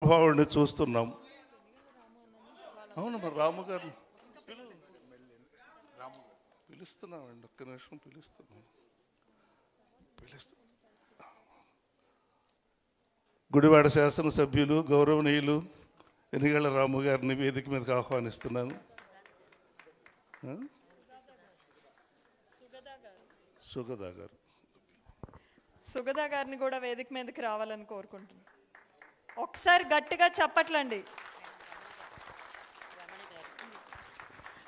భావాన్ని చూస్తున్నాం. అవును, మరి రాము గారిని పిలుస్తున్నామండి, ఒక్క నిమిషం పిలుస్తున్నాం. గుడివాడ శాసనసభ్యులు గౌరవనీయులు ఎన్నిగళ్ల రాము గారిని వేదిక మీదకి ఆహ్వానిస్తున్నాను. సుగదా గారిని కూడా వేదిక మీదకి రావాలని కోరుకుంటున్నాను. ఒకసారి గట్టిగా చప్పట్లండి.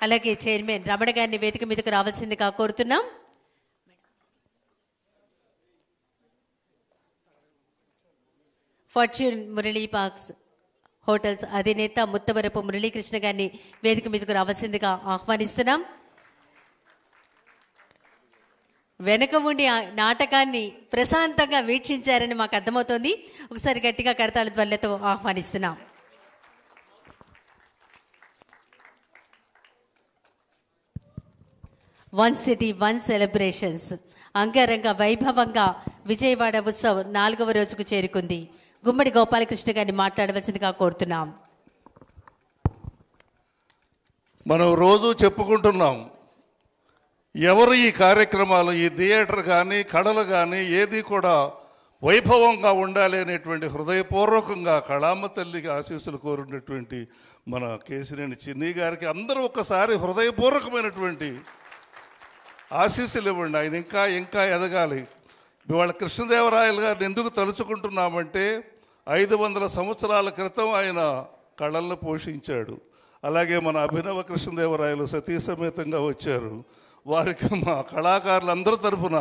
అలాగే చైర్మన్ రమణ గారిని వేదిక మీదకు రావాల్సిందిగా కోరుతున్నాం. ఫార్చ్యూన్ మురళీ పార్క్స్ హోటల్స్ అధినేత ముత్తవరపు మురళీకృష్ణ గారిని వేదిక మీదకు రావాల్సిందిగా ఆహ్వానిస్తున్నాం. వెనక ఉండి ఆ నాటకాన్ని ప్రశాంతంగా వీక్షించారని మాకు అర్థమవుతోంది. ఒకసారి గట్టిగా కరతాళ ధ్వనులతో ఆహ్వానిస్తున్నాం. వన్ సిటీ వన్ సెలబ్రేషన్స్ అంగరంగ వైభవంగా విజయవాడ ఉత్సవ్ 4వ రోజుకు చేరుకుంది. గుమ్మడి గోపాలకృష్ణ గారిని మాట్లాడవలసిందిగా కోరుతున్నాం. మనం రోజు చెప్పుకుంటున్నాం, ఎవరు ఈ కార్యక్రమాలు, ఈ థియేటర్ కానీ కళలు కానీ ఏది కూడా వైభవంగా ఉండాలి అనేటువంటి హృదయపూర్వకంగా కళామ్మ తల్లికి ఆశీస్సులు కోరినటువంటి మన కేశినేని చిన్ని గారికి అందరూ ఒక్కసారి హృదయపూర్వకమైనటువంటి ఆశీస్సులు ఇవ్వండి. ఆయన ఇంకా ఇంకా ఎదగాలి. ఇవాళ కృష్ణదేవరాయలు గారిని ఎందుకు తలుచుకుంటున్నామంటే 500 సంవత్సరాల క్రితం ఆయన కళలను పోషించాడు. అలాగే మన అభినవ కృష్ణదేవరాయలు సతీ సమేతంగా వచ్చారు. వారికి మా కళాకారులందరి తరఫున,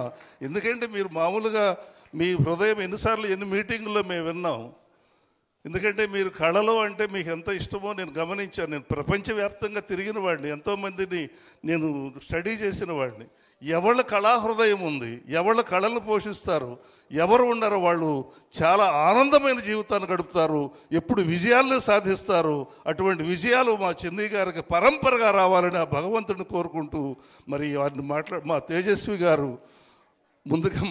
ఎందుకంటే మీరు మామూలుగా మీ హృదయం ఎన్నిసార్లు ఎన్ని మీటింగుల్లో మేము విన్నాం. ఎందుకంటే మీరు కళలో అంటే మీకు ఎంత ఇష్టమో నేను గమనించాను. నేను ప్రపంచవ్యాప్తంగా తిరిగిన వాడిని, ఎంతోమందిని నేను స్టడీ చేసిన వాడిని. ఎవళ్ళ కళాహృదయం ఉంది, ఎవళ్ళ కళలను పోషిస్తారు, ఎవరు ఉన్నారో వాళ్ళు చాలా ఆనందమైన జీవితాన్ని గడుపుతారు, ఎప్పుడు విజయాలను సాధిస్తారు. అటువంటి విజయాలు మా చిన్ని గారికి పరంపరగా రావాలని ఆ భగవంతుడిని కోరుకుంటూ మరి వారిని మా తేజస్వి గారు ముందుగా